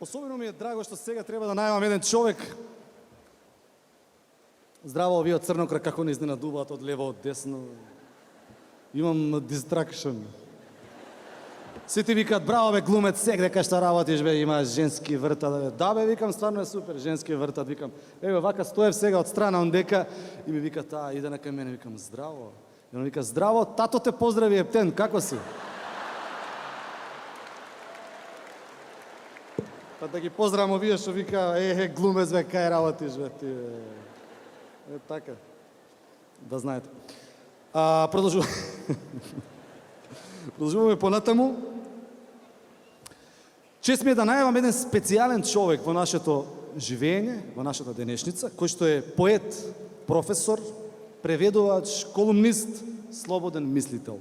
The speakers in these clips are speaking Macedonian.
Особено ми е драго што сега треба да најавам еден човек. Здраво, овие од Црнокра, како не изненадуваат од лево, од десно. Имам дистракшн. Сите викаат, браво бе, глумец, сега дека што работиш бе, имаш женски вртат. Да бе, викам, стварно е супер, женски вртат, викам. Еве, вака стоев сега од страна ондека и ми вика, иде на кај мене, викам, здраво. И он вика, здраво, тато те поздрави, Ептен, како си? Па да ги поздравам овие што вика, глумец бе, кај работиш бе, ти бе. Така. Да знаете. Продолжуваме понатаму. Чест ми е да најавам еден специјален човек во нашето живење, во нашата денешница, кој што е поет, професор, преведувач, колумнист, слободен мислител.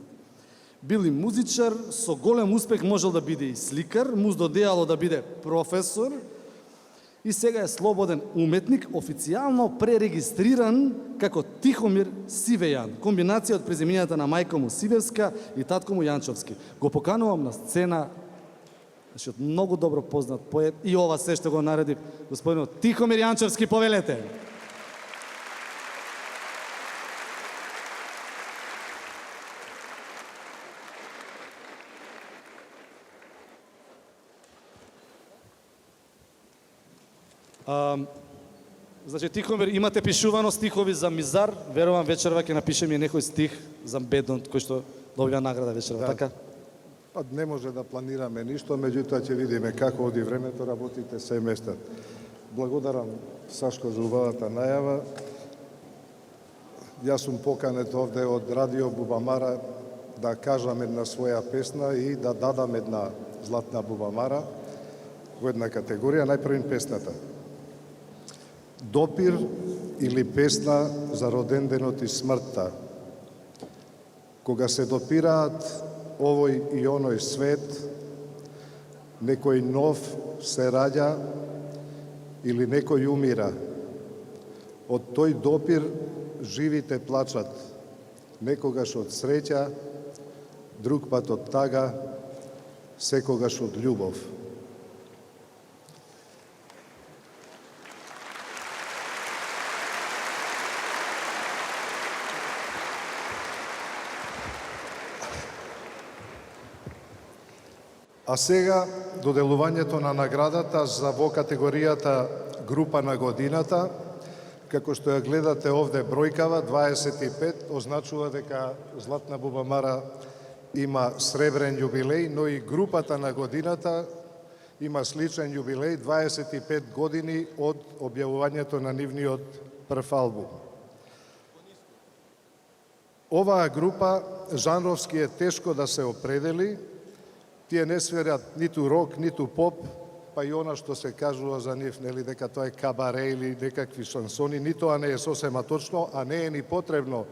Бил и музичар, со голем успех можел да биде и сликар, му додеало да биде професор и сега е слободен уметник, официјално пререгистриран како Тихомир Сивејан, комбинација од презимињата на мајка му Сивевска и татко му Јанчовски. Го поканувам на сцена, од многу добро познат поет, и ова се што го наредив, господинот Тихомир Јанчовски, повелете. Значи, Тихомир, имате пишувано стихови за Мизар, верувам вечерва ќе напишеме некој стих за Бедон, кој што добива награда вечерва, така? Па не може да планираме ништо, меѓутоа ќе видиме како оди времето, работите се местат. Благодарам, Сашко, за убавата најава. Јас сум поканет овде од Радио Бубамара да кажам една своја песна и да дадам една златна Бубамара во една категорија, најпрвин песната. Допир или песна за роденденот и смртта. Кога се допираат овој и оној свет, некој нов се раѓа или некој умира. Од тој допир живите плачат, некогаш од среќа, друг пат од тага, секогаш од љубов. А сега доделувањето на наградата за во категоријата група на годината. Како што ја гледате овде бројкава, 25, означува дека Златна Бубамара има сребрен јубилеј, но и групата на годината има сличен јубилеј, 25 години од објавувањето на нивниот прв албум. Оваа група жанровски е тешко да се определи. Тие не свират ниту рок, ниту поп, па и она што се кажува за нив, нели, дека тоа е кабаре или некакви шансони, ни тоа не е сосема точно, а не е ни потребно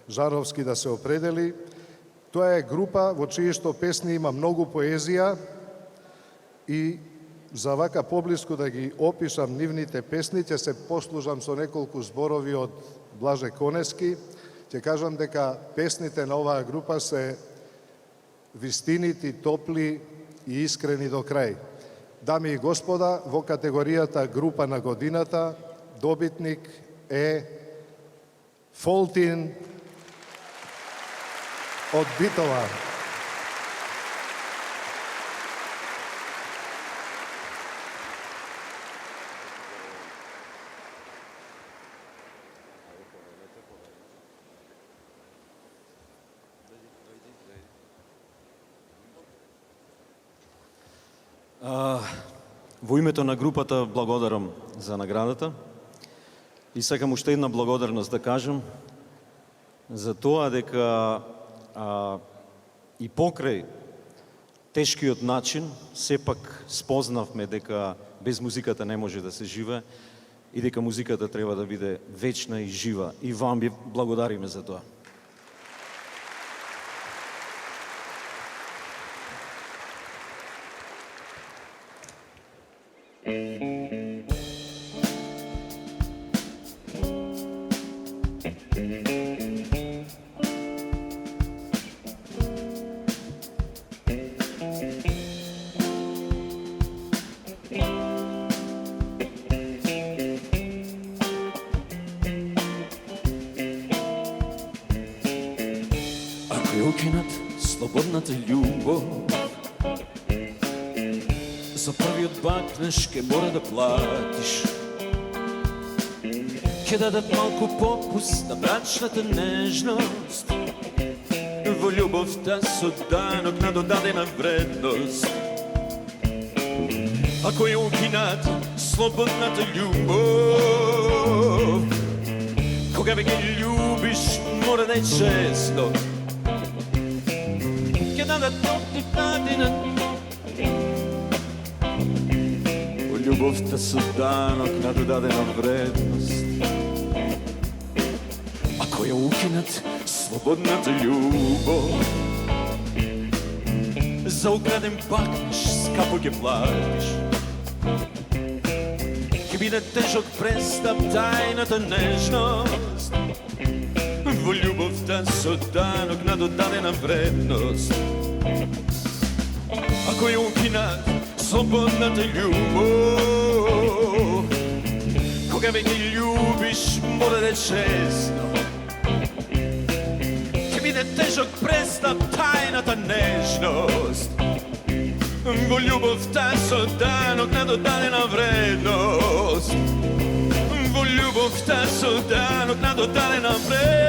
жанровски да се определи. Тоа е група во чии што песни има многу поезија и за вака поблиску да ги опишам нивните песни, ќе се послужам со неколку зборови од Блаже Конески. Ќе кажам дека песните на оваа група се вистинити, топли и искрени до крај. Дами и господа, во категоријата група на годината, добитник е Фолтин од Битола. Во името на групата благодарам за наградата и сакам уште една благодарност да кажам за тоа дека и покрај тешкиот начин сепак спознавме дека без музиката не може да се живее и дека музиката треба да биде вечна и жива. И вам ви благодариме за тоа. Кој укинат слободната љубов, за првиот бакнеш ке мора да платиш. Ке дадат малку попуст на брачната нежност, во љубовта со данок на додадена вредност. Ако ја укинат слободната љубов, кога веќе љубиш мора да е често. Ке дадат додадена во љубовта со данок на додадена вредност. Ако ја укинат слободната љубов, за украден бакнеш скапо ќе платиш. Ќе биде тежок престап тајната нежност, во љубовта со данок на додадена вредност. Ако ја укинат слободната љубов, кога веќе љубиш мора да е често. Ќе биде тежок престап тајната нежност, во љубовта со данок на додадена вредност. Во љубовта со данок на додадена вредност.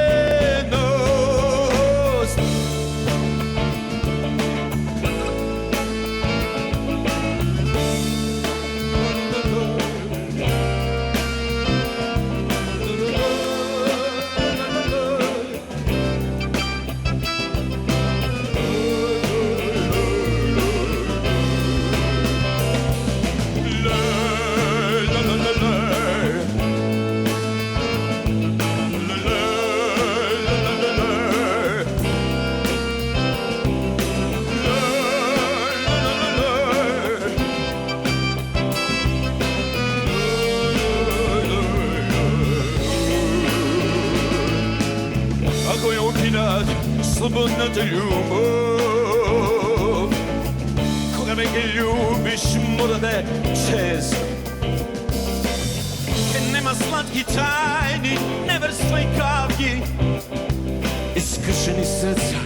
Слободната љубов, кога веќе љубиш мора да е често. Ке нема сладки тајни, неверства и кавги, искршени срца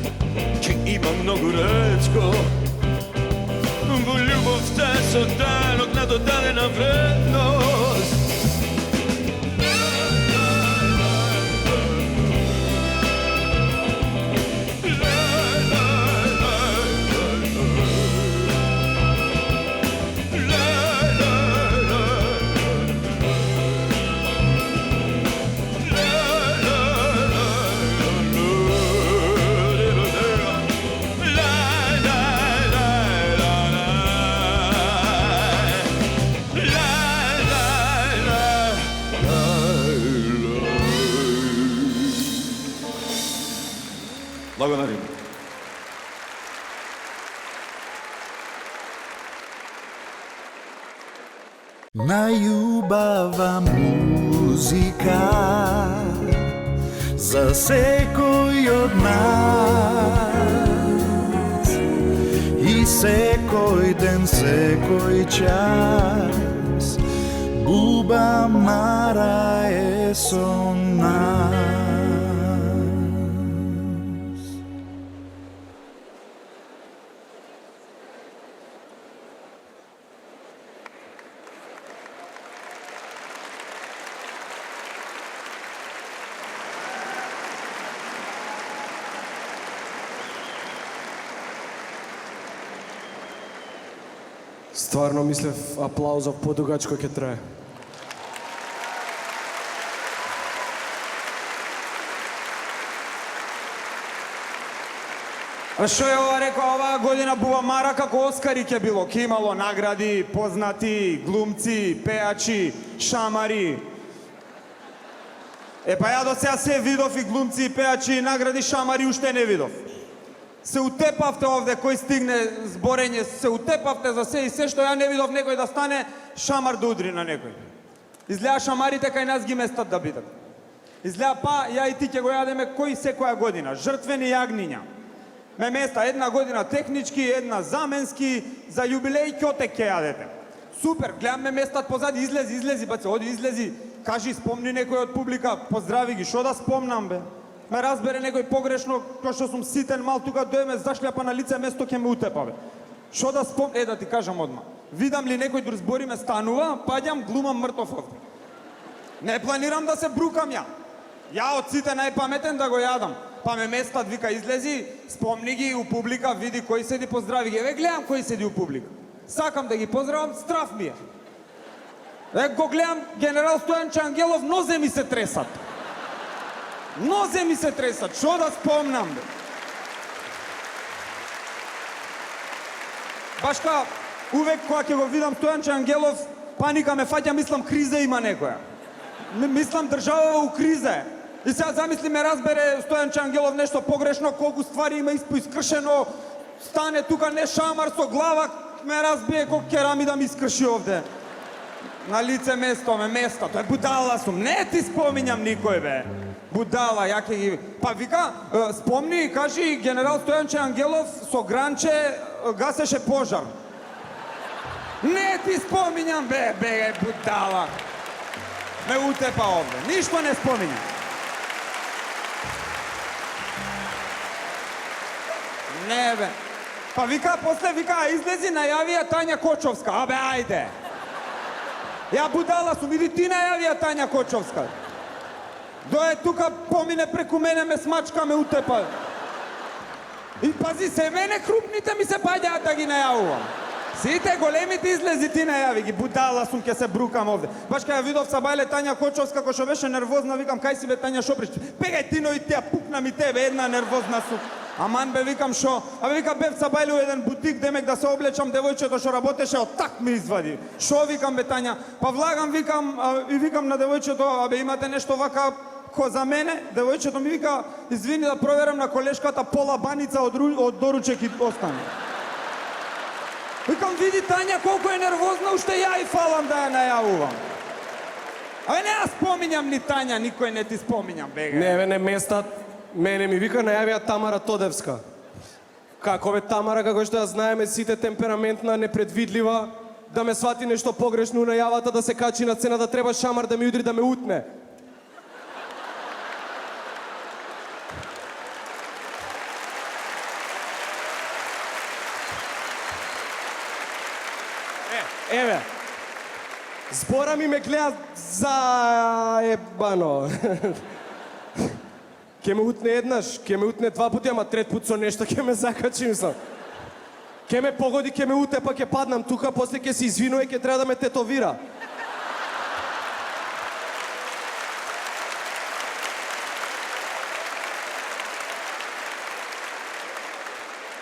ке има многу ретко. Во љубовта со данок на додадена вредност. Благодарим. Најубава музика за секој од нас и секој ден, секој час Буба Мара е со нас. Стварно мислев аплаузов подугачко ќе трае. А што е ова рекла, оваа година Буба Мара како Оскари ќе било, ќе имало награди, познати глумци, пеачи, шамари. Па ја до сега се видов и глумци, и пеачи, и награди, шамари уште не видов. Се утепавте овде, кој стигне зборење, се утепавте за се и се што ја не видов некој да стане шамар да удри на некој. Изгледа шамарите кај нас ги местат да бидат. Изгледа па ја и ти ќе го јадеме кој секоја година, жртвени јагниња. Ме места една година технички, една заменски, за јубилеј ќотек ќе јадете. Супер, гледам ме местат позади, излези, баце, оди излези, кажи, спомни некој од публика, поздрави ги, шо да спомнам бе? ме разбере некој погрешно, кој што сум ситен мал, тука дојме зашљапа на лице место ќе ме утепа, бе. Шо да да ти кажам одма. Видам ли некој друг збори ме станува, паѓам, глумам мртов овде. Не планирам да се брукам ја. Ја од сите најпаметен да го јадам. Па ме местат, вика, излези, спомни ги у публика, види кој седи, поздрави ги. Еве гледам кој седи у публика. Сакам да ги поздравам, страф ми е. Го гледам генерал Стојанче Ангелов, нозе ми се тресат. Нозе ми се тресат, шо да спомнам, бе? Башка, увек кога ќе го видам Стојанче Ангелов, паника ме фаќа, мислам криза има некоја. Мислам државава у криза е. И сега замисли ме разбере Стојанче Ангелов нешто погрешно, колку ствари има искршено, стане тука не шамар со глава, ме разбие колку керамида ми искрши овде. На лице место, тоа е будала сум. Не ти споминјам никој, бе. Будала, ја ќе ги... Па вика, спомни, кажи, генерал Стојанче Ангелов со гранче гасеше пожар. Не ти споминјам, бе, будала. Ме утепа овде. Ништо не споминјам. Не, бе. Па вика, после вика, излези, најавија Тања Кочовска. Абе, ајде. Ја будала сум, иди ти најавија Тања Кочовска. Дое тука, помине преку мене, ме смачка, ме утепа. И пази, се мене крупните ми се паѓаат да ги најавувам. Сите големите излези ти најави ги, будала сум, ќе се брукам овде. Баш кај ја видов Сабајле Тања Кочовска, кој што беше нервозна, викам, кај си бе Тања Шоприч? Пегај ти, но и теа, пукна ми тебе, една нервозна сум. Аман бе, викам, шо? Абе, вика, бев Сабајле у еден бутик, демек да се облечам, девојчето што работеше, од так ми извади. Шо, викам, бе, Тања? Па влагам, викам, и викам на девојчето, абе, имате нешто вака ко за мене? Девојчето ми вика, извини да проверам на колешката, пола баница од доручек и остане. Викам, види Тања колко е нервозна, уште ја и фалам да ја најавувам. Абе, не ја споминјам ни Тања, никој не ти споминјам, бега. Не, бе, не местат. Мене ми вика најавија Тамара Тодевска. Како бе Тамара, како што ја знаеме сите, темпераментна, непредвидлива, да ме свати нешто погрешно у најавата, да се качи на цена, да треба шамар да ми удри, да ме утне. Еве, збора ми ме гледа за ебано. Ке ме утне еднаш, ке ме утне два пути, ама трет пут со нешто ке ме закачи, мислам. Ке ме погоди, ке ме уте, па ке паднам тука, после ке се извинува и ке треба да ме тетовира.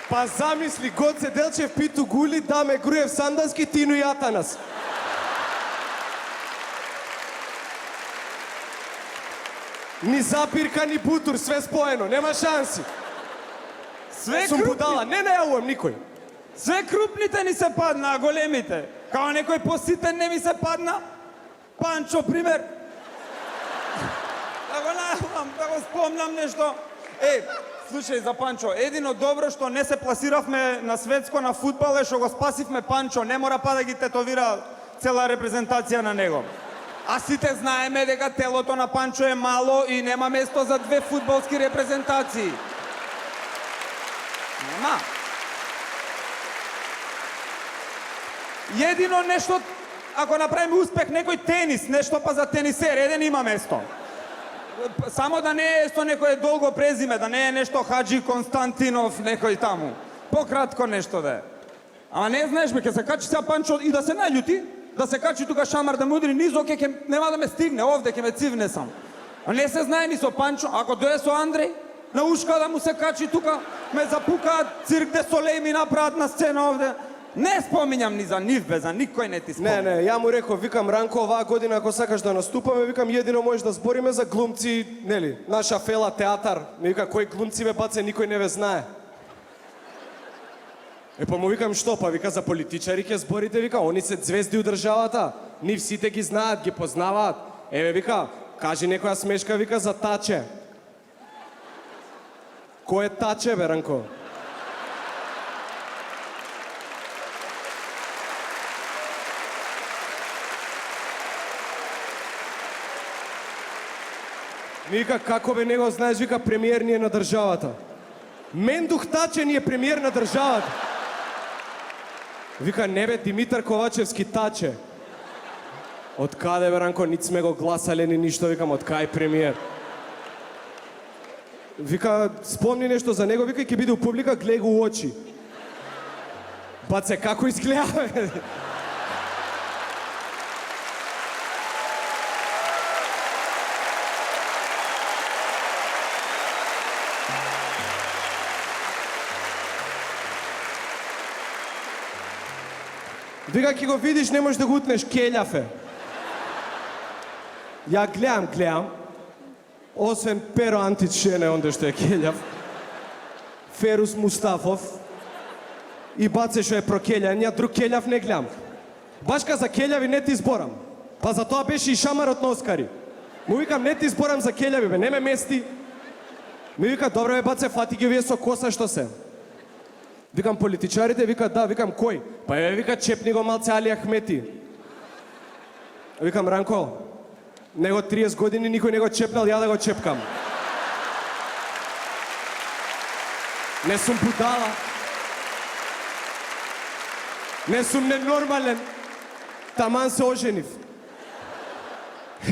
Па замисли, Гоце Делчев, Питу Гули, Даме Груев Сандански, Тино и Атанас. Ни запирка, ни бутур, све споено, нема шанси. Све Сум крупни, будала, не најавувам никој. све крупните ни се падна, а големите. Као некој поситен не ми се падна. Панчо, пример. Да го најавам, да го спомнам нешто. Слушај, за Панчо, едино добро што не се пласиравме на светско на фудбал е што го спасивме Панчо, не мора па да ги тетовира цела репрезентација на него. А сите знаеме дека телото на Панчо е мало и нема место за две фудбалски репрезентации. Нема. Едино нешто, ако направиме успех, некој тенис, нешто па за тенисер, еден има место. Само да не е со некој долго презиме, да не е нешто Хаджи Константинов, некој таму. Пократко нешто да е. Ама не знаеш, бе, ке се качи сега Панчо и да се наљути, да се качи тука шамар да ме удри низ, оке, нема да ме стигне, овде ке ме цивне сам. А не се знае ни со Панчо, ако дое со Андреј, на ушка да му се качи тука, ме запукаат, Цирк де Солеј ми направат на сцена овде. Не споминјам ни за нив, бе, за никој не ти споминам. Не, ја му реков, викам, Ранко, оваа година ако сакаш да наступаме, викам, едино можеш да збориме за глумци, нели, наша фела театар. Ми вика, кои глумци бе баце, никој не ве знае. Па му викам, што, па вика, за политичари ќе зборите, вика, они се звезди у државата, нив сите ги знаат, ги познаваат. Еве, вика, кажи некоја смешка, вика, за Таче. Кој е Таче, бе, Ранко? Ми вика, како бе не го знаеш, вика, премиер ни е на државата. Мендух Таче ни е премиер на државата. Вика, не бе, Димитар Ковачевски Таче. Од каде бе, Ранко, нит сме го гласале ни ништо, викам, од кај премиер. Вика, спомни нешто за него, вика, ќе биде у публика, гледа го у очи. Баце, како изгледа, бе? Вика, ќе го видиш, не можеш да го утнеш, келјав е. Ја гледам. Освен Перо Антич Шене, онде што е келјав. Ферус Мустафов. И Баце што е прокелјан, ја друг келјав не гледам. Башка за келјави не ти изборам. Па за тоа беше и шамарот на Оскари. Му викам, не ти изборам за келјави, бе, не ме мести. Ми вика, добре бе, Баце, фати ги овие со коса што се. Викам, политичарите, вика, да, викам, кој? Па е, вика, чепни го малце Али Ахмети. Викам, Ранко, него 30 години никој не го чепнал, ја да го чепкам. Не сум будала. Не сум ненормален. Таман се оженив.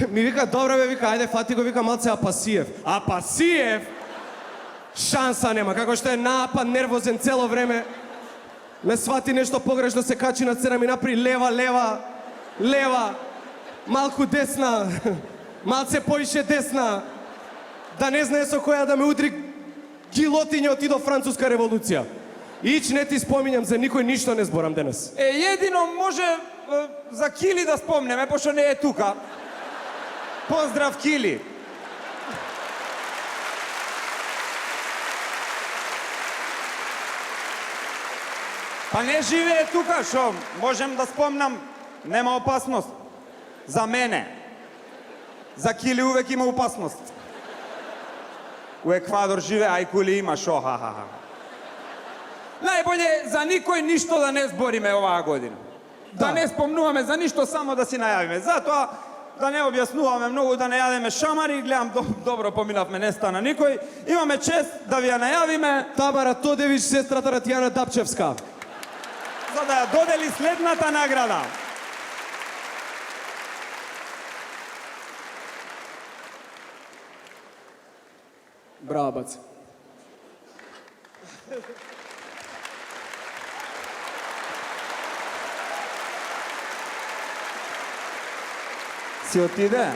Ми вика, добре бе, вика, ајде, фати го, вика, малце Апасиев. Апасиев? Шанса нема, како што е напад, нервозен цело време. Ме свати нешто погрешно, се качи на сцена, ми напри лева, малку десна, малце поише десна, да не знае со која да ме удри гилотиња од и до Француска револуција. Ич не ти споминјам, за никој ништо не зборам денес. Едино може за Кили да спомнеме, пошто не е тука. Поздрав, Кили. Па не живее тука, шо можем да спомнам, нема опасност. За мене. За Кили увек има опасност. У Еквадор живее, ај Кули има, шо, ха. Најболje за никој ништо да не збориме оваа година. Да не спомнуваме за ништо, само да си најавиме. Затоа да не објаснуваме многу, да не јадеме шамари, гледам добро поминавме, не стана никој. Имаме чест да ви ја најавиме Тамара Тодевич, сестрата Ратјана Дапчевска. за да ја додели следната награда. Браво, Баце. Си отиде?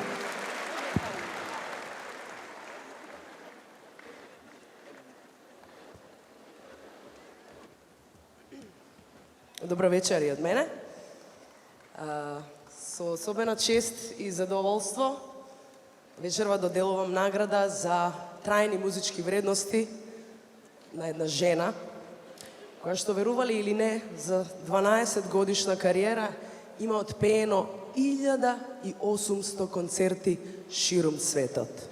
Добро вечер и од мене. Со особена чест и задоволство вечерва доделувам награда за трајни музички вредности на една жена, која што, верували или не, за 12 годишна кариера има отпеено 1800 концерти широм светот.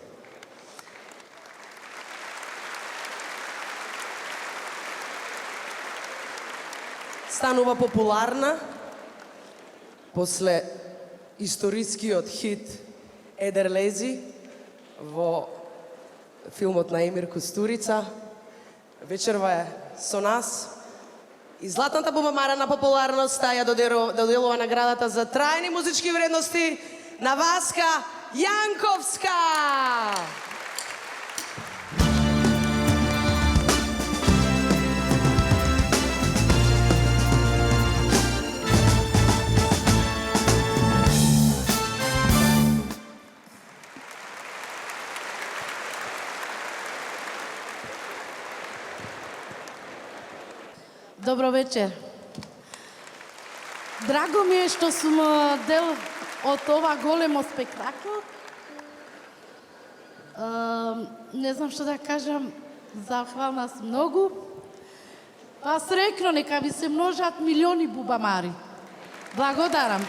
Станува популарна после историскиот хит Едерлези во филмот на Емир Кустурица. Вечерва е со нас и златната бубамара на популарноста ја доделува наградата за трајни музички вредности на Васка Јанковска. Добро вечер. Драго ми е што сум дел од ова големо спектакл. Не знам што да кажам, захвална сум многу. Па срекно, нека ви се множат милиони бубамари. Благодарам.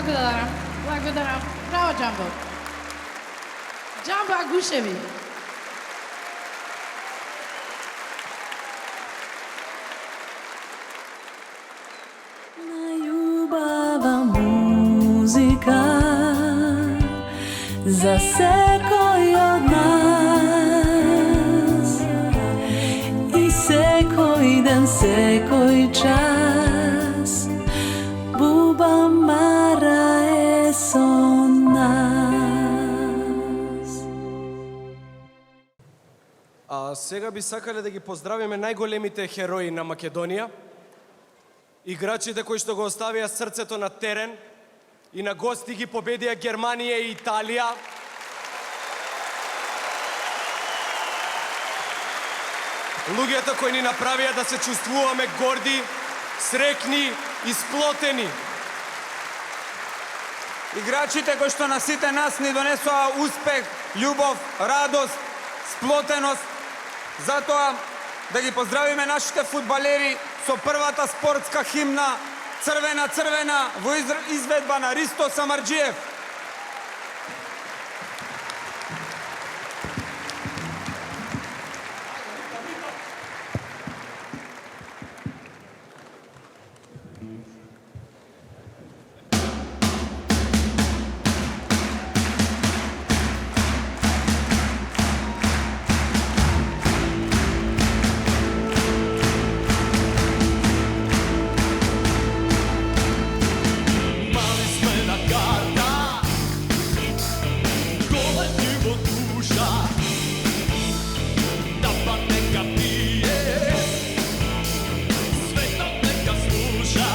Благодарам. Благодарам. Браво, Джамбо. Джамбо Агушеви. Најубава музика за секој од нас и секој ден, секој час Буба Мара е со нас. А сега би сакале да ги поздравиме најголемите херои на Македонија, играчите кои што го оставија срцето на терен и на гости ги победија Германија и Италија. Луѓето кои ни направија да се чувствуваме горди, срекни и сплотени. Играчите кои што на сите нас ни донесоа успех, љубов, радост, сплотеност. Затоа да ги поздравиме нашите фудбалери со првата спортска химна Црвена, црвена во изведба на Ристо Самарџиев. Светот нека слуша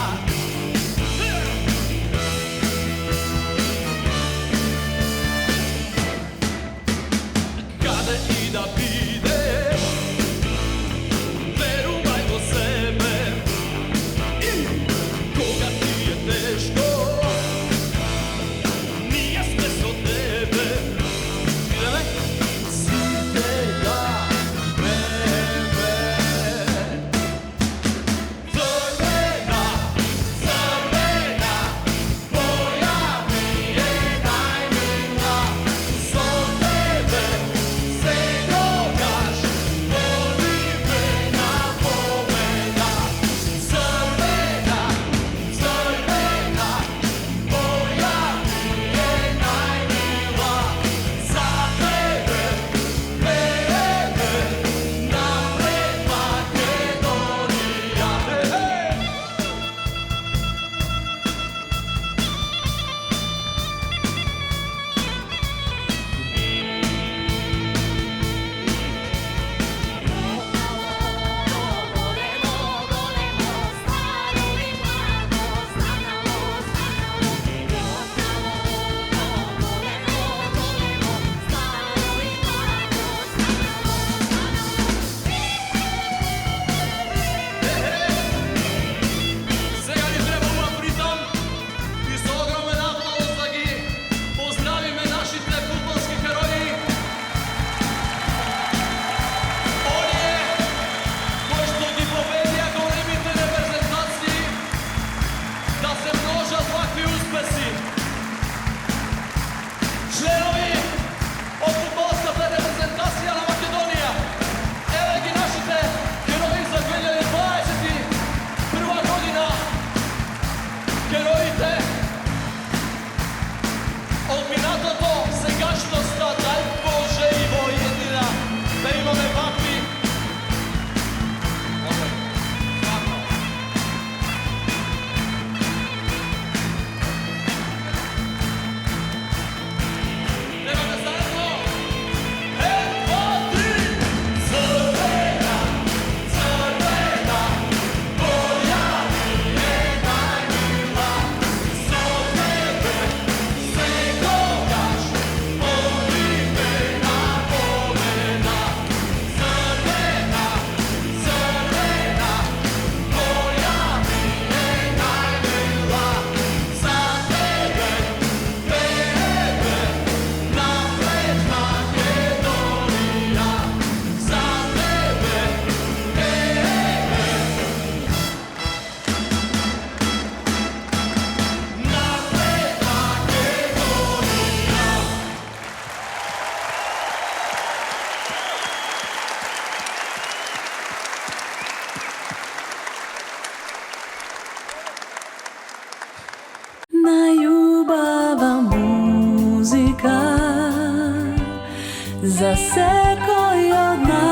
за секој од нас.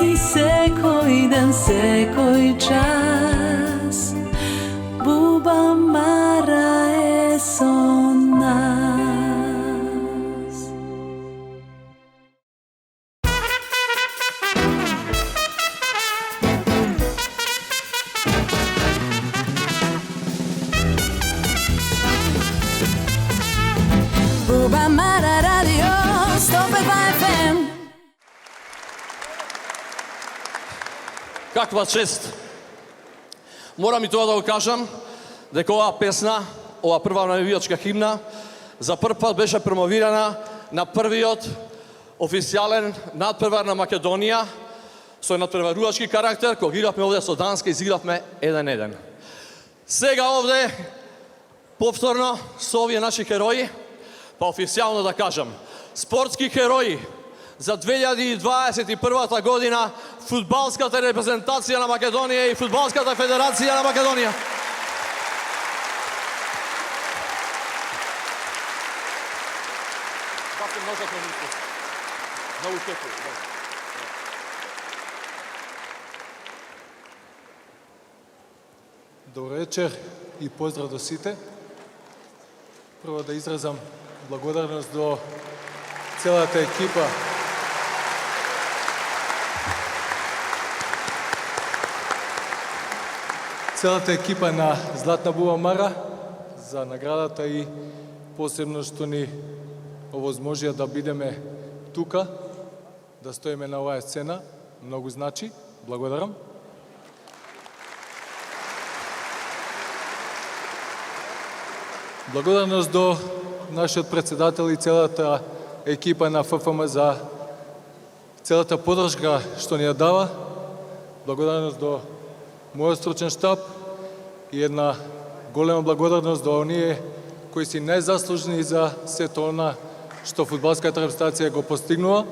И секој ден, секој час, Буба Мара е со нас. Буба Мара радио 105 FM. Каква чест! Морам и тоа да го кажам, дека оваа песна, оваа прва навивачка химна, за прв пат беше промовирана на првиот официјален надпревар на Македонија, со надпреварувачки карактер, кога игравме овде со Данска, изигравме 1-1. Сега овде, повторно, со овие наши херои, па официјално да кажам, спортски херои за 2021 година, фудбалската репрезентација на Македонија и фудбалската федерација на Македонија. Добро вечер и поздрав до сите. Прво да изразам благодарност до целата екипа на Златна Буба Мара за наградата и посебно што ни овозможија да бидеме тука, да стоиме на оваа сцена. Многу значи. Благодарам. Благодарност до нашиот председател и целата екипа на ФФМ за целата подршка што ни ја дава. Благодарност до мојот стручен штаб и една голема благодарност до оние кои си најзаслужни за сето она што фудбалската репрезентација го постигнува,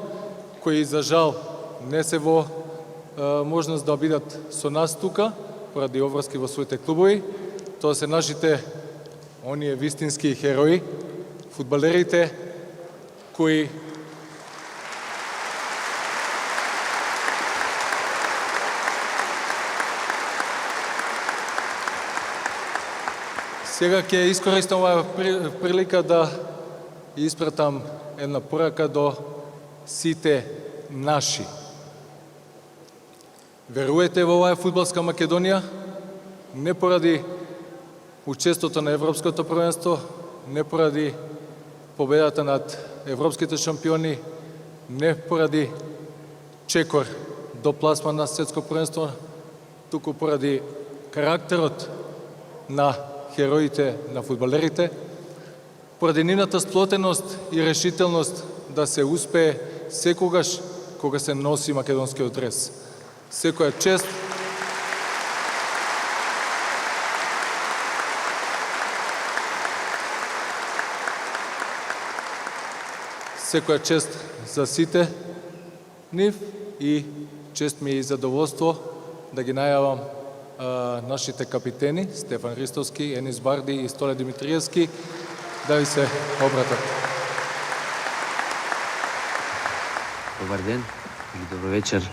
кои за жал не се во можност да бидат со нас тука, поради обврски во своите клубови. Тоа се нашите оние вистински херои, фудбалерите кои сега ќе искористам оваа прилика да испратам една порака до сите наши. Веруете во оваа фудбалска Македонија, не поради учеството на Европското првенство, не поради победата над европските шампиони, не поради чекор до пласма на светско првенство, туку поради карактерот на хероите, на фудбалерите, поради нивната сплотеност и решителност да се успее секогаш кога се носи македонскиот дрес. Секоја чест за сите нив и чест ми и задоволство да ги најавам нашите капитени Стефан Ристовски, Енис Барди и Столе Димитриевски да ви се обратат. Добар ден и добро вечер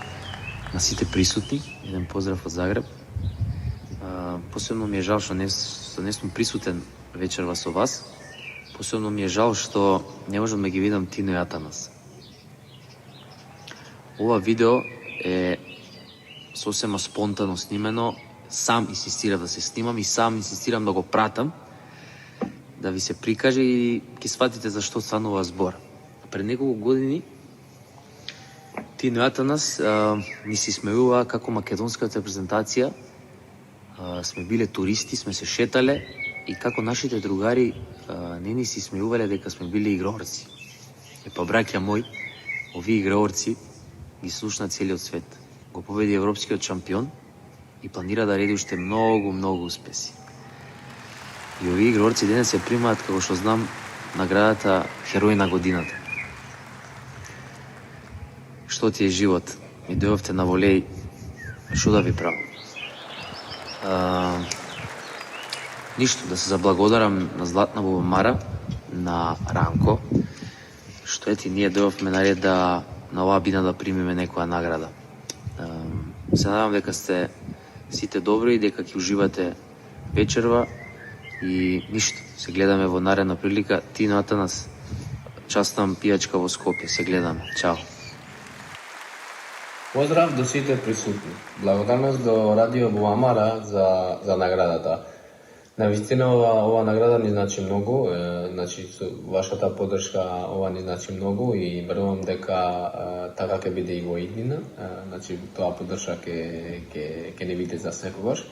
на сите присутни. Еден поздрав од Загреб. Посебно ми е жал што не сум присутен вечерва со вас. Посебно ми е жал што не можам да ги видам Тино и Атанас. Ова видео е сосема спонтано снимено. Сам инсистирав да се снимам и сам инсистирам да го пратам, да ви се прикаже и ќе сватите зашто станува збор. Пред неколку години Тино и Атанас ни се смејува како македонската репрезентација. Сме биле туристи, сме се шетале и како нашите другари не ни се смејувале дека сме биле играорци. Па браќа мој, овие играорци ги слушна целиот свет. Го победи европскиот шампион и планира да реди уште многу успеси. И овие играорци денес се примаат, како што знам, наградата Херој на годината. Што ти е живот? Ми дојдовте на волеј, што да ви правам? Ништо, да се заблагодарам на Златна Буба Мара, на Ранко, што ети ние дојавме на ред да на оваа бина да примиме некоја награда. Се надевам дека сте сите добри и дека ќе уживате вечерва и ништо. Се гледаме во наредна прилика. Тино Атанас, частам пијачка во Скопје. Се гледаме. Чао. Поздрав до сите присутни. Благодарност до Радио Буамара за наградата. Навистина ова награда ни значи многу, значи со вашата поддршка ова ни значи многу и верувам дека така ќе биде и во иднина. Значи тоа поддршка ќе не биде за секогаш.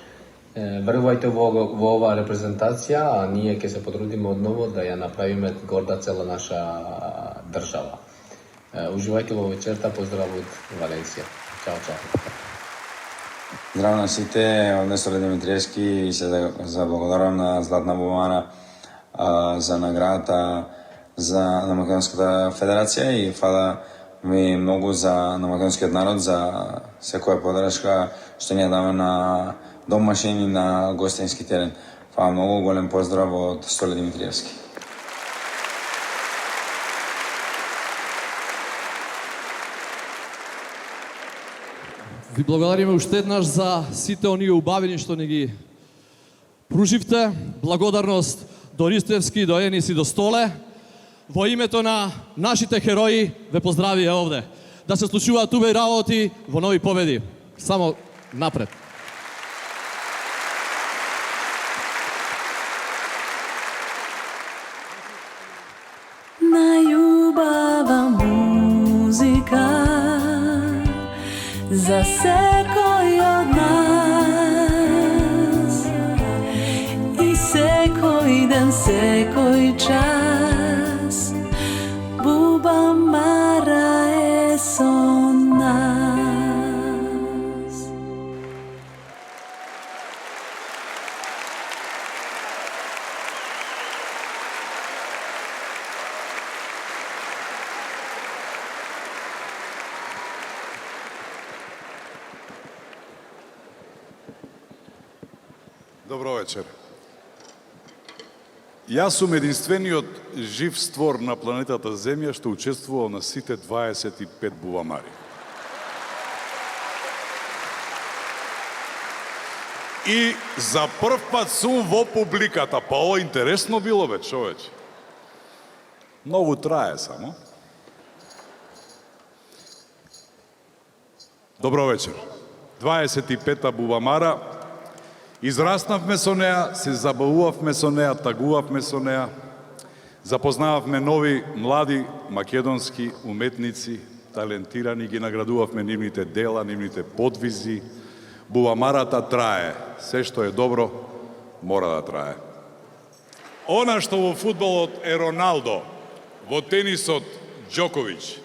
Верувајте во оваа репрезентација, а ние ќе се потрудиме одново да ја направиме горда цела наша држава. Уживајте во вечерта, поздрав од Валенсија. Чао, чао. Здраво на сите, од Нестор Димитриевски и се за благодарам на Златна Бубамара за наградата на Македонската федерација и фала ми многу на македонскиот народ за секоја поддршка што ни ја дава на домашен и на гостински терен. Фала многу, голем поздрав од Столе Димитриевски. Ви благодариме уште еднаш за сите оние убавини што ни ги пруживте. Благодарност до Ристевски, до Енис и до Столе. Во името на нашите херои ве поздрави овде. Да се случуваат убави работи во нови победи. Само напред. Најубава музика за секој од нас и секој ден, секој час Бубамара е со нас. Добро вечер. Јас сум единствениот жив створ на планетата Земја што учествувал на сите 25 бубамари. И за прв пат сум во публиката, па ова интересно било бе, човече. Многу трае само. Добро вечер. 25-та бубамара. Израснавме со неа, се забавувавме со неа, тагувавме со неа, запознававме нови, млади, македонски уметници, талентирани, ги наградувавме нивните дела, нивните подвизи. Бубамарата трае. Се што е добро, мора да трае. Она што во фудбалот е Роналдо, во тенисот Џоковиќ,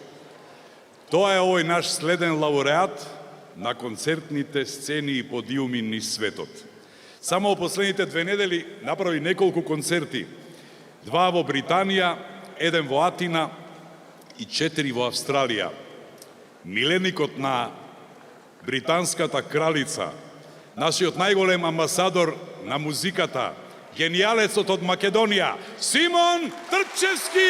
тоа е овој наш следен лауреат на концертните сцени и подиуми низ светот. Само во последните 2 недели направи неколку концерти. 2 во Британија, 1 во Атина и 4 во Австралија. Миленикот на британската кралица, нашиот најголем амбасадор на музиката, генијалецот од Македонија, Симон Трчевски!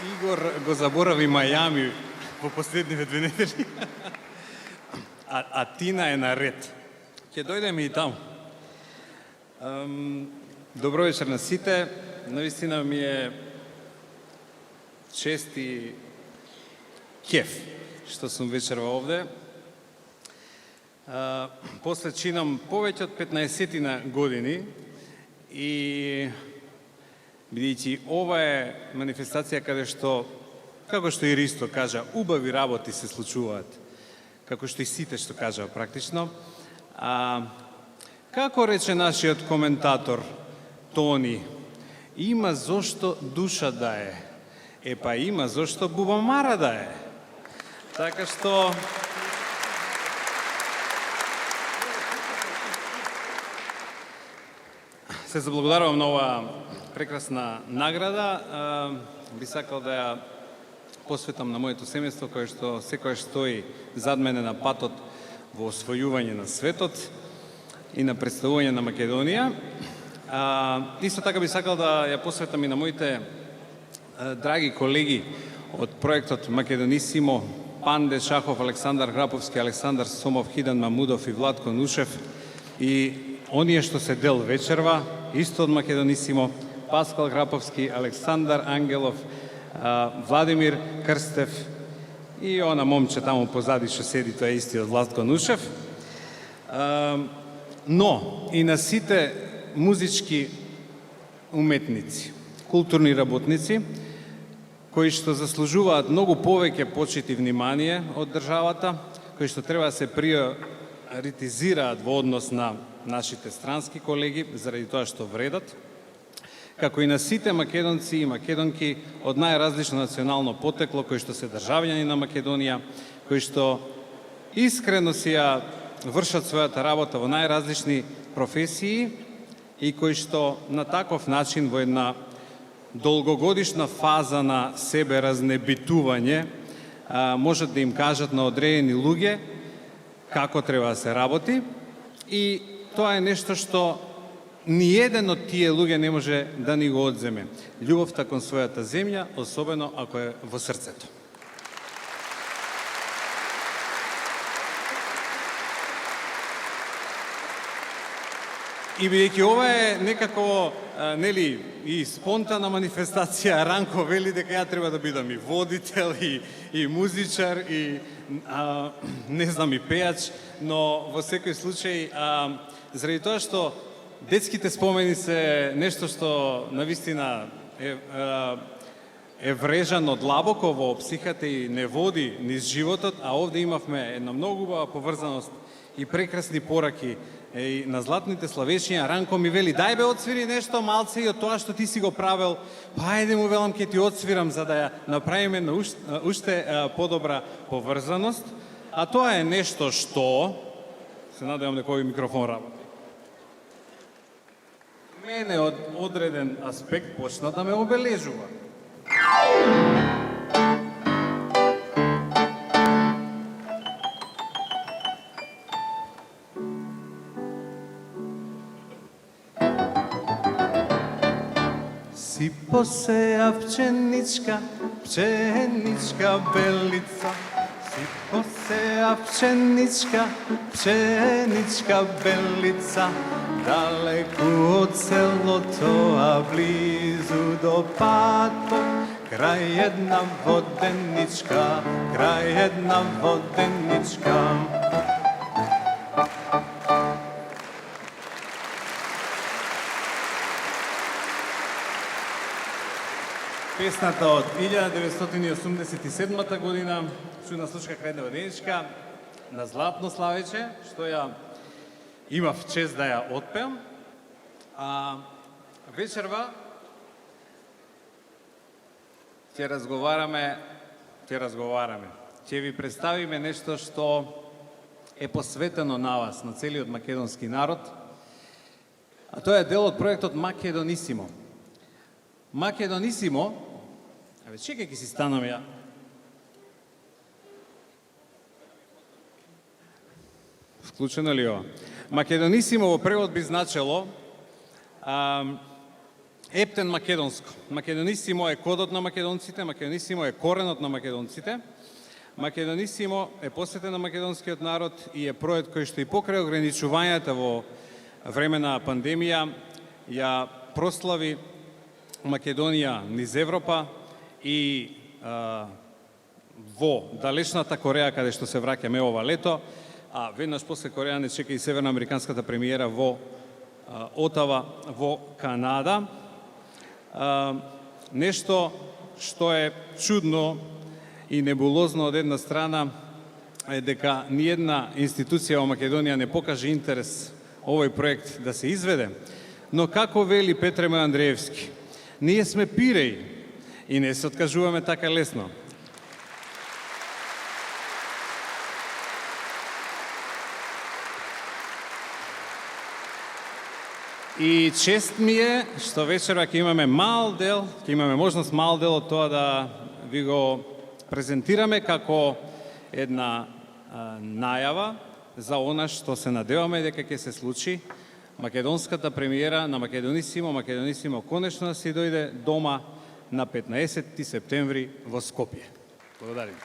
Игор го заборави Мајами во последниве 2 недели. А Тина е на ред. Ќе дојдеме и таму. Добро вечер на сите. Наистина ми е чест и кеф што сум вечерва овде. После чинам повеќе од 15 години и бидејќи ова е манифестација каде што, како што и Ристо кажа, убави работи се случуваат, како што и сите што кажа практично. Како рече нашиот коментатор Тони, има зошто душа да е, па има зошто бубамара да е. Така што се заблагодарувам на оваа прекрасна награда. Би сакал да ја посветам на моето семејство, кое што секојаш стои зад мене на патот во освојување на светот и на представување на Македонија. Исто така би сакал да ја посветам и на моите драги колеги од проектот Македонисимо, Панде Шахов, Александар Граповски, Александар Сомов, Хидан Мамудов и Владко Нушев и оние што се дел вечерва, исто од Македонисимо, Паскал Граповски, Александар Ангелов, Владимир Крстев и она момче таму позади што седи, тоа е истиот Владко Нушев. Но и на сите музички уметници, културни работници, кои што заслужуваат многу повеќе почит и внимание од државата, кои што треба да се приоритизираат во однос на нашите странски колеги, заради тоа што вредат, како и на сите македонци и македонки од најразлично национално потекло, кои што се државјани на Македонија, кои што искрено си ја вршат својата работа во најразлични професии и кои што на таков начин во една долгогодишна фаза на себе разнебитување можат да им кажат на одредени луѓе како треба да се работи и тоа е нешто што ниеден од тие луѓе не може да ни го одземе. Љубовта кон својата земја, особено ако е во срцето. И бидејќи ова е некако, нели, и спонтана манифестација, Ранко вели дека ја треба да бидам и водител, и музичар, и не знам, и пејач, но во секој случај, заради тоа што детските спомени се нешто што навистина е врежано длабоко во психата и не води низ животот, а овде имавме една многу убава поврзаност и прекрасни пораки и на златните славешња. Ранко ми вели, дај бе отсвири нешто малце и од тоа што ти си го правел, па ајде му велам ке ти отсвирам за да ја направиме на уште подобра поврзаност. А тоа е нешто што, се надевам дека овој микрофон работи, мене од одреден аспект почна да ме обележува. Си посеја пченичка, пченичка белица. Си посеја пченичка, пченичка белица. Далеку од селото, а близу до патот, крај една воденичка, крај една воденичка. Песната од 1987 година, чудна случка крај една воденичка, на Златно славече, што ја имав чест да ја отпеам. Вечерва ќе разговараме, ќе ви представиме нешто што е посветено на вас, на целиот македонски народ, а тоа е дел од проектот Македонисимо. Македонисимо, чекај ке си станам ја. Вклучено ли ова? Македонисимо во превод би значело ептен македонско. Македонисимо е кодот на македонците, македонисимо е коренот на македонците. Македонисимо е посветен на македонскиот народ и е проект кој што и покрај ограничувањата во време на пандемија ја прослави Македонија низ Европа и во далечната Кореја, каде што се враќаме ова лето, а веднаш после Кореја не чека и северноамериканската премиера во Отава, во Канада. Нешто што е чудно и небулозно од една страна е дека ниедна институција во Македонија не покаже интерес овој проект да се изведе, но како вели Петре Мој Андреевски, ние сме пиреи и не се откажуваме така лесно. И чест ми е што вечера ќе имаме мал дел, ќе имаме можност мал дел од тоа да ви го презентираме како една најава за она што се надеваме дека ќе се случи. Македонската премиера на Македонисимо конечно да си дојде дома на 15 септември во Скопје. Благодарим.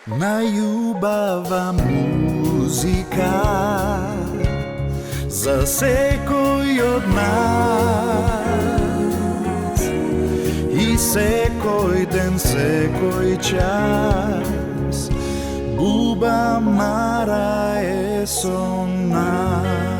Најубава музика за секој од нас и секој ден, секој час Буба Мара е со нас.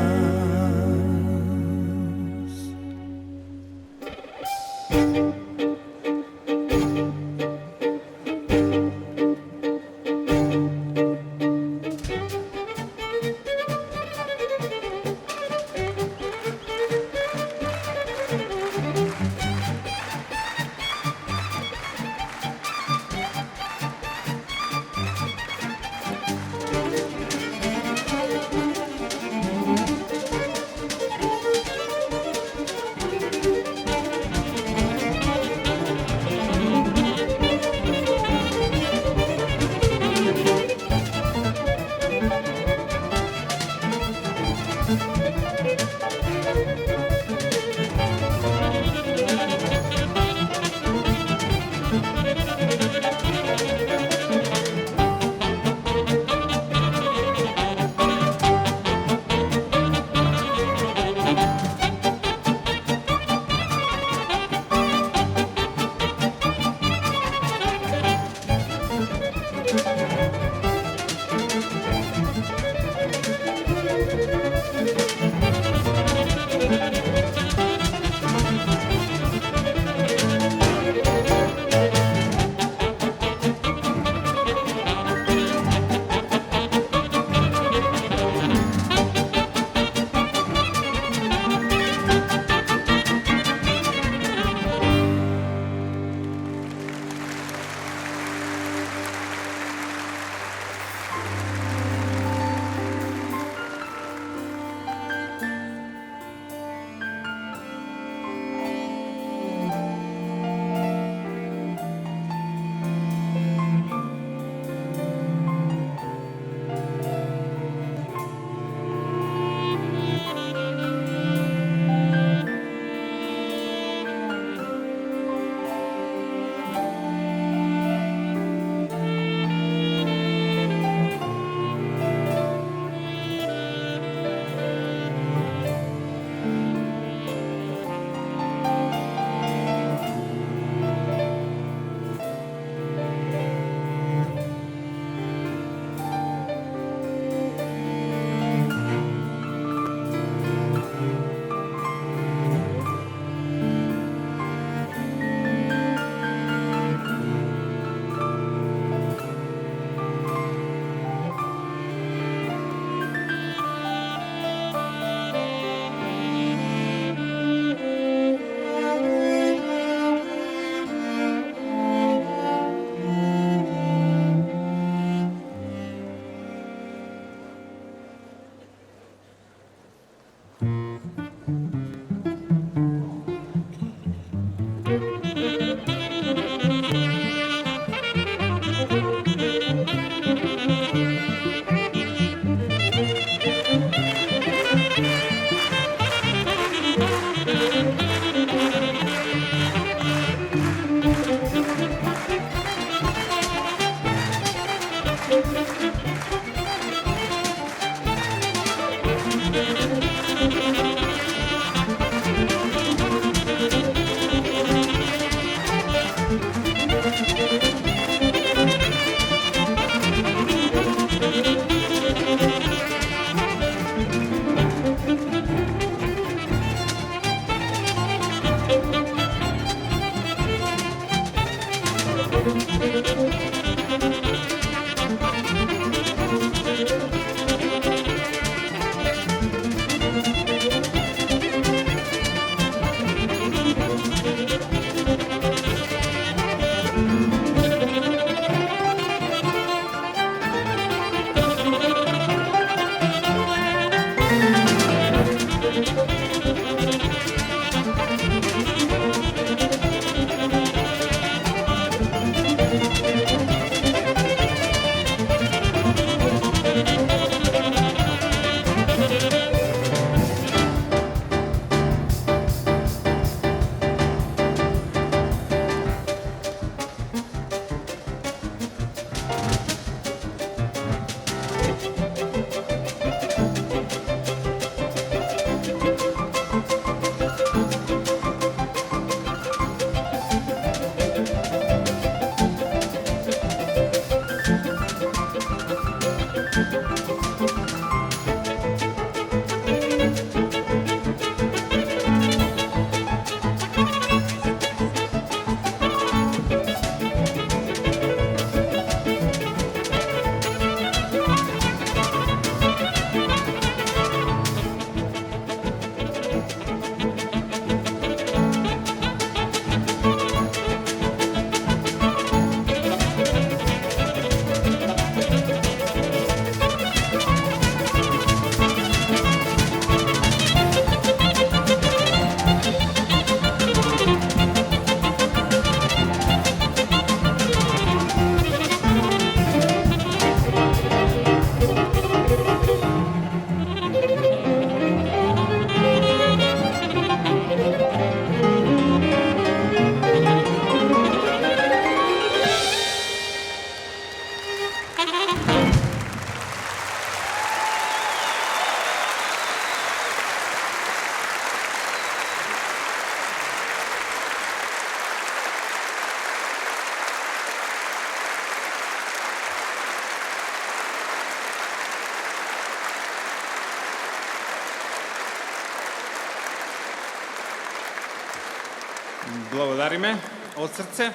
Благодариме од срце.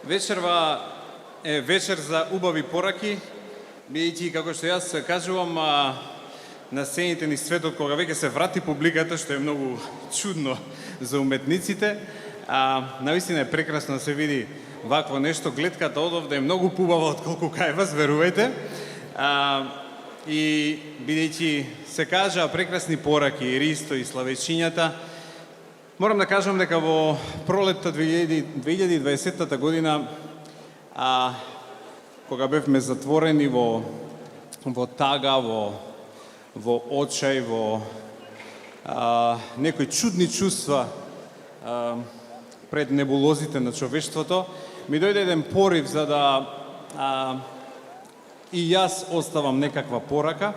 Вечерва е вечер за убави пораки, бидејќи, како што јас кажувам, на сцените ни светот, кога веќе се врати публиката, што е многу чудно за уметниците, навистина е прекрасно да се види вакво нешто. Гледката одовде е многу пубава отколку кај вас, верувајте. И бидејќи се кажа прекрасни пораки, Ристо и Славечињата, морам да кажам дека во пролетта 2020 година, кога бевме затворени во тага, во очај, во некои чудни чувства пред небулозите на човештвото, ми дојде еден порив за да и јас оставам некаква порака.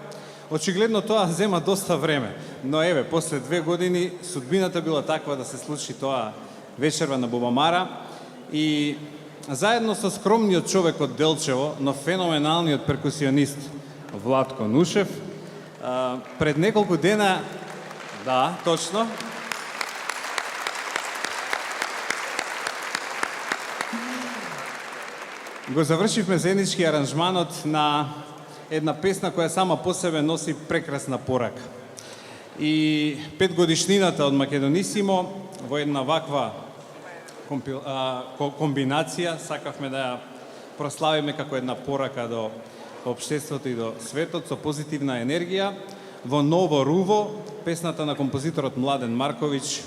Очигледно тоа зема доста време, но еве, после 2 години судбината била таква да се случи тоа вечерва на Бубамара и заедно со скромниот човек од Делчево, но феноменалниот перкусионист Владко Нушев, пред неколку дена, да, точно, го завршивме заеднички аранжманот на една песна која сама по себе носи прекрасна порака. И 5 годишнината од Македонисимо во една ваква комбинација сакавме да ја прославиме како една порака до општеството и до светот со позитивна енергија. Во Ново Руво, песната на композиторот Младен Марковиќ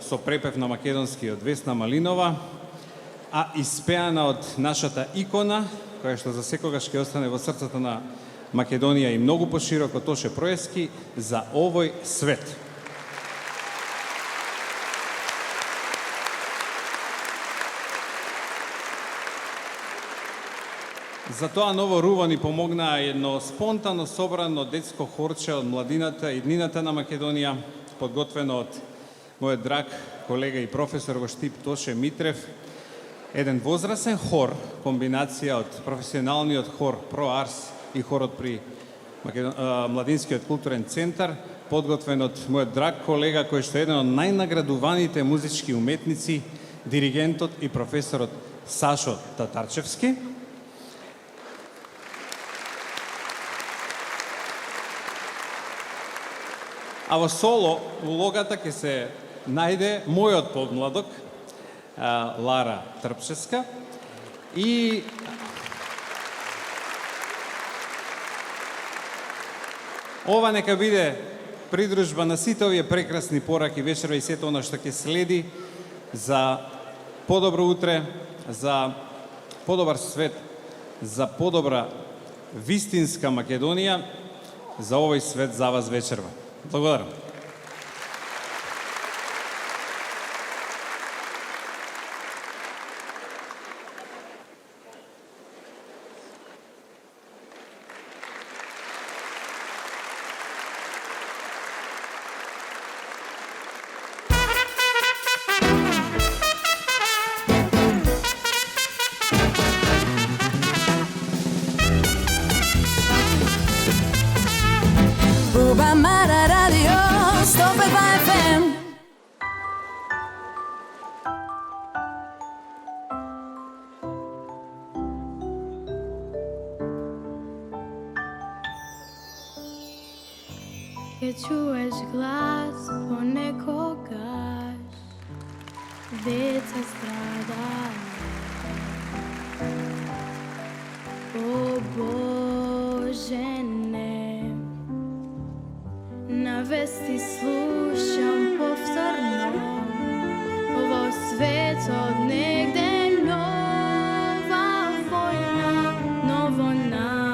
со препев на македонски од Весна Малинова, а испеана од нашата икона, која што за секогаш ќе остане во срцето на Македонија и многу пошироко, Тоше Проески, За овој свет. За тоа Ново Руво ни помогна едно спонтано собрано детско хорче од младината и иднината на Македонија, подготвено од мојот драг колега и професор во Штип Тоше Митрев, еден возрасен хор, комбинација од професионалниот хор Про Арс и хорот при Младинскиот културен центар, подготвен од мојот драг колега кој што е еден од најнаградуваните музички уметници, диригентот и професорот Сашо Татарчевски. А во соло улогата ќе се најде мојот подмладок, Лара Трпческа, и ова нека биде придружба на сите овие прекрасни пораки вечерва и сето она што ќе следи за подобро утре, за подобар свет, за подобра вистинска Македонија, за овој свет за вас вечерва. Благодарам. Ке чуеш глас понекогаш, деца страдаат. О Боже, не, на вести слушам повторно, во светот негде нова војна, ново насилство.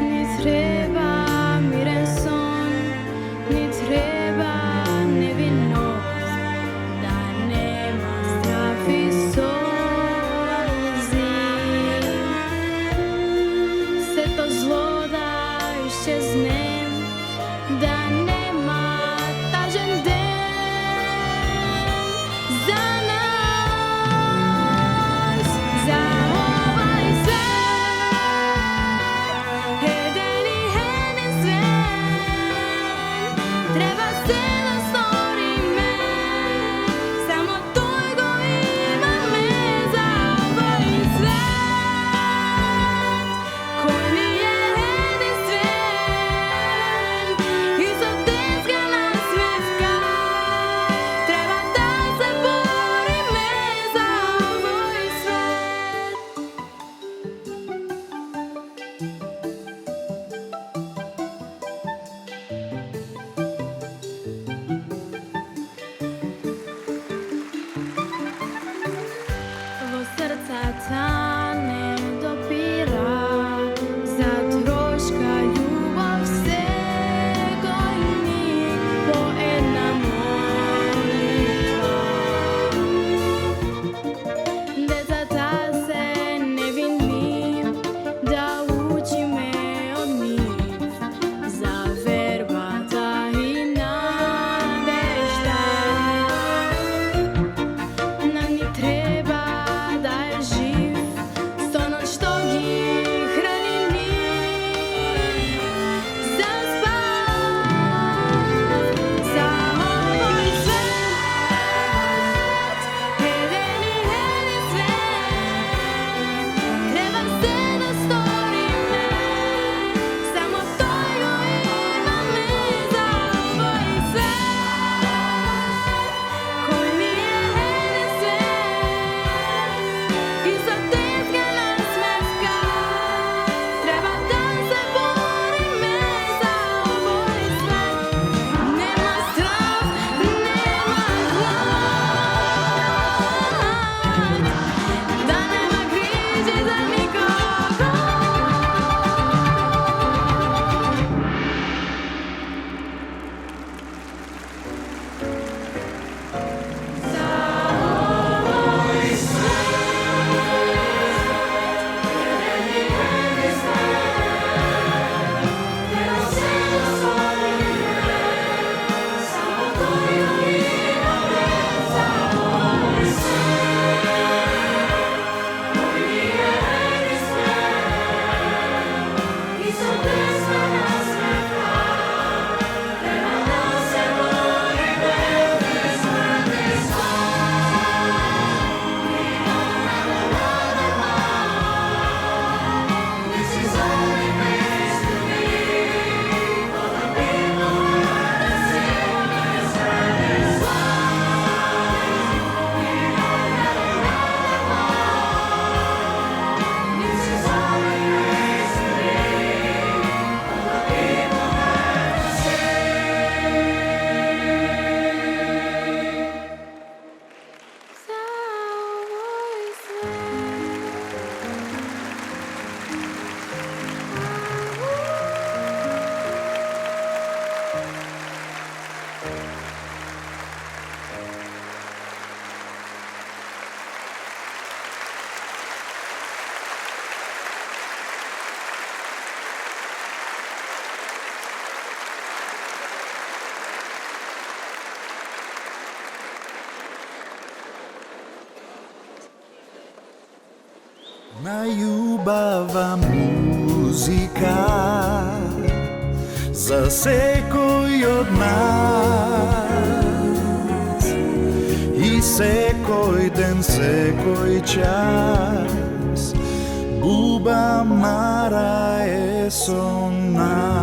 Ни треба мирен сон, ни треба невинност, да нема страв и солзи. Сето зло да исчезне, да нема тажен ден за нас, за овај свет. Еден и единствен, треба се да сториме, само тој го имаме за овај свет, кој ни е единствен. И со детска насмевка треба да се бориме за овој свет. Во срцата не допира, за трошка љубов секој миг по една молитва. Децата се невинни, да учиме од нив за вербата и надежда. На ни треба да е жив стонот што ги храни нив за спас, за овој свет. Еден и единствен, треба се да сториме, само тој го имаме за овој свет, кој ни е единствен. И со детска насмевка треба да се бориме за овој свет. Нема страв, нема глад, да нема грижи за никого. Најубава музика за секој од нас и секој ден, секој час Buba Mara e so nas.